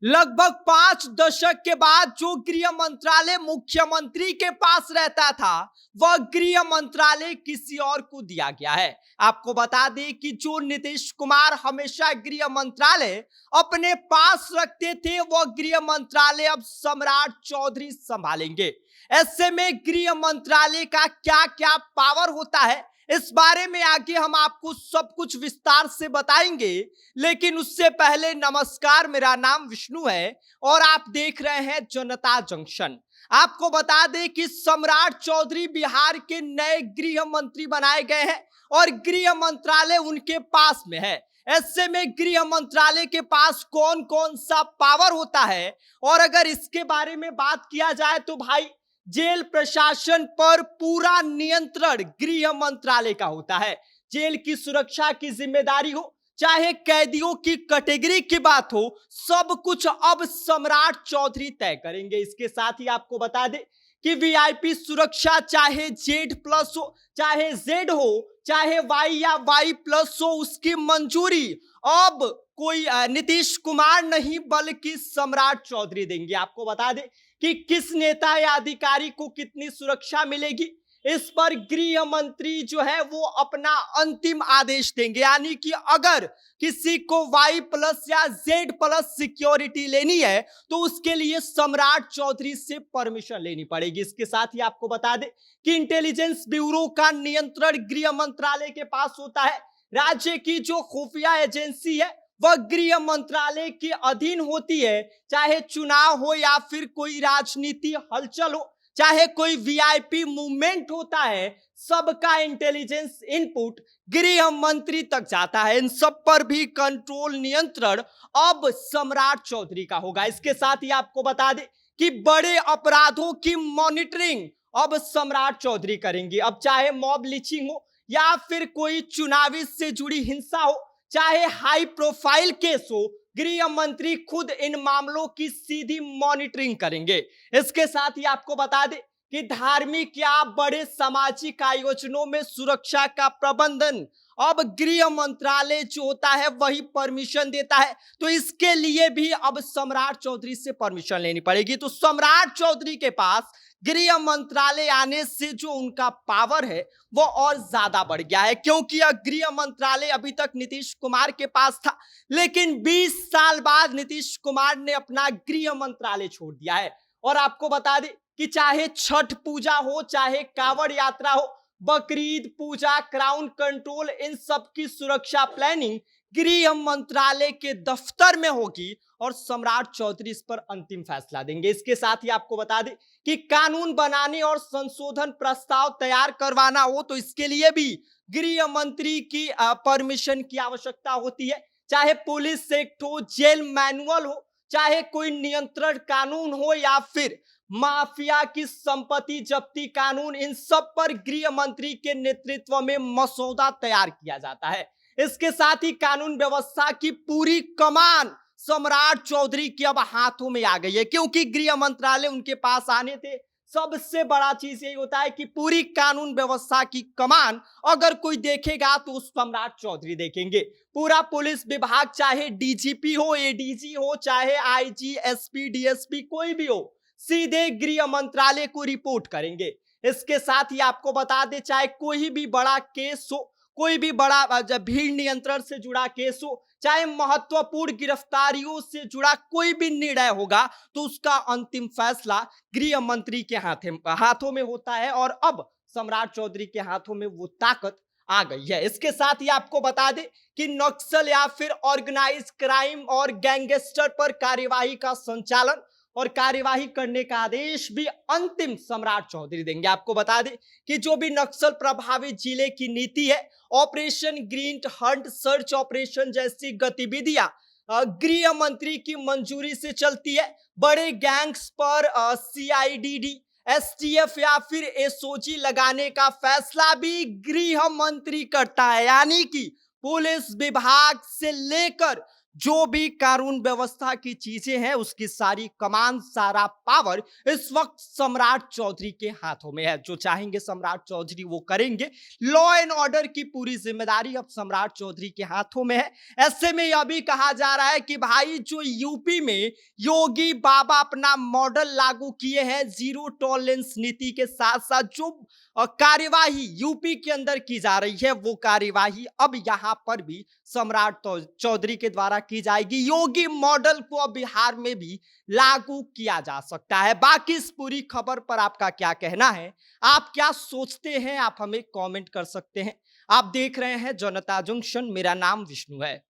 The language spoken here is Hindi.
लगभग 5 दशक के बाद जो गृह मंत्रालय मुख्यमंत्री के पास रहता था, वह गृह मंत्रालय किसी और को दिया गया है। आपको बता दें कि जो नीतीश कुमार हमेशा गृह मंत्रालय अपने पास रखते थे, वह गृह मंत्रालय अब सम्राट चौधरी संभालेंगे। ऐसे में गृह मंत्रालय का क्या क्या पावर होता है, इस बारे में आगे हम आपको सब कुछ विस्तार से बताएंगे। लेकिन उससे पहले नमस्कार, मेरा नाम विष्णु है और आप देख रहे हैं जनता जंक्शन। आपको बता दें कि सम्राट चौधरी बिहार के नए गृह मंत्री बनाए गए हैं और गृह मंत्रालय उनके पास में है। ऐसे में गृह मंत्रालय के पास कौन कौन सा पावर होता है, और अगर इसके बारे में बात किया जाए तो भाई, जेल प्रशासन पर पूरा नियंत्रण गृह मंत्रालय का होता है। जेल की सुरक्षा की जिम्मेदारी हो, चाहे कैदियों की कैटेगरी की बात हो, सब कुछ अब सम्राट चौधरी तय करेंगे। इसके साथ ही आपको बता दें कि वीआईपी सुरक्षा चाहे जेड प्लस हो, चाहे जेड हो, चाहे वाई या वाई प्लस हो, उसकी मंजूरी अब कोई नीतीश कुमार नहीं बल्कि सम्राट चौधरी देंगे। आपको बता दें कि किस नेता या अधिकारी को कितनी सुरक्षा मिलेगी, इस पर गृह मंत्री जो है वो अपना अंतिम आदेश देंगे। यानी कि अगर किसी को वाई प्लस या जेड प्लस सिक्योरिटी लेनी है तो उसके लिए सम्राट चौधरी से परमिशन लेनी पड़ेगी। इसके साथ ही आपको बता दें कि इंटेलिजेंस ब्यूरो का नियंत्रण गृह मंत्रालय के पास होता है। राज्य की जो खुफिया एजेंसी है वह गृह मंत्रालय के अधीन होती है। चाहे चुनाव हो या फिर कोई राजनीति हलचल हो, चाहे कोई वीआईपी मूवमेंट होता है, सबका इंटेलिजेंस इनपुट गृह मंत्री तक जाता है। इन सब पर भी कंट्रोल, नियंत्रण अब सम्राट चौधरी का होगा। इसके साथ ही आपको बता दें कि बड़े अपराधों की मॉनिटरिंग अब सम्राट चौधरी करेंगे। अब चाहे मॉब लिंचिंग हो या फिर कोई चुनावी से जुड़ी हिंसा हो, चाहे हाई प्रोफाइल केस हो, गृह मंत्री खुद इन मामलों की सीधी मॉनिटरिंग करेंगे। इसके साथ ही आपको बता दें कि धार्मिक या बड़े सामाजिक आयोजनों में सुरक्षा का प्रबंधन अब गृह मंत्रालय जो होता है वही परमिशन देता है। तो इसके लिए भी अब सम्राट चौधरी से परमिशन लेनी पड़ेगी। तो सम्राट चौधरी के पास गृह मंत्रालय आने से जो उनका पावर है वो और ज्यादा बढ़ गया है, क्योंकि यह गृह मंत्रालय अभी तक नीतीश कुमार के पास था, लेकिन 20 साल बाद नीतीश कुमार ने अपना गृह मंत्रालय छोड़ दिया है। और आपको बता दें कि चाहे छठ पूजा हो, चाहे कांवड़ यात्रा हो, बकरीद पूजा, क्राउन कंट्रोल, इन सब की सुरक्षा प्लानिंग गृह मंत्रालय के दफ्तर में होगी और सम्राट चौधरी इस पर अंतिम फैसला देंगे। इसके साथ ही आपको बता दें कि कानून बनाने और संशोधन प्रस्ताव तैयार करवाना हो तो इसके लिए भी गृह मंत्री की परमिशन की आवश्यकता होती है। चाहे पुलिस एक्ट हो, जेल मैनुअल हो, चाहे कोई नियंत्रण कानून हो या फिर माफिया की संपत्ति जब्ती कानून, इन सब पर गृह मंत्री के नेतृत्व में मसौदा तैयार किया जाता है। इसके साथ ही कानून व्यवस्था की पूरी कमान सम्राट चौधरी की अब हाथों में आ गई है, क्योंकि गृह मंत्रालय उनके पास आने थे। सबसे बड़ा चीज यही होता है कि पूरी कानून व्यवस्था की कमान अगर कोई देखेगा तो उस सम्राट चौधरी देखेंगे। पूरा पुलिस विभाग, चाहे डीजीपी हो, एडीजी हो, चाहे आईजी, एसपी, डीएसपी, कोई भी हो, सीधे गृह मंत्रालय को रिपोर्ट करेंगे। इसके साथ ही आपको बता दें, चाहे कोई भी बड़ा केस हो, कोई भी बड़ा भीड़ नियंत्रण से जुड़ा केस हो, चाहे महत्वपूर्ण गिरफ्तारियों से जुड़ा कोई भी निर्णय होगा, तो उसका अंतिम फैसला गृह मंत्री के हाथों में होता है। और अब सम्राट चौधरी के हाथों में वो ताकत आ गई है। इसके साथ ही आपको बता दें कि नक्सल या फिर ऑर्गेनाइज क्राइम और गैंगस्टर पर कार्यवाही का संचालन और कार्यवाही करने का आदेश भी अंतिम सम्राट चौधरी देंगे। आपको बता दें कि जो भी नक्सल प्रभावित जिले की नीति है, operation green Hunt, search operation जैसी गतिविधियां गृह मंत्री की मंजूरी से चलती है। बड़े गैंग्स पर सीआईडी, एसटीएफ या फिर एसओजी लगाने का फैसला भी गृह मंत्री करता है। यानी कि पुलिस विभाग से लेकर जो भी कानून व्यवस्था की चीजें हैं उसकी सारी कमान, सारा पावर इस वक्त सम्राट चौधरी के हाथों में है। जो चाहेंगे सम्राट चौधरी वो करेंगे। लॉ एंड ऑर्डर की पूरी जिम्मेदारी अब सम्राट चौधरी के हाथों में है। ऐसे में यह भी कहा जा रहा है कि भाई जो यूपी में योगी बाबा अपना मॉडल लागू किए हैं, जीरो टॉलरेंस नीति के साथ साथ जो कार्यवाही यूपी के अंदर की जा रही है वो कार्यवाही अब यहां पर भी सम्राट चौधरी के द्वारा की जाएगी। योगी मॉडल को अब बिहार में भी लागू किया जा सकता है। बाकी इस पूरी खबर पर आपका क्या कहना है, आप क्या सोचते हैं, आप हमें कमेंट कर सकते हैं। आप देख रहे हैं जनता जंक्शन, मेरा नाम विष्णु है।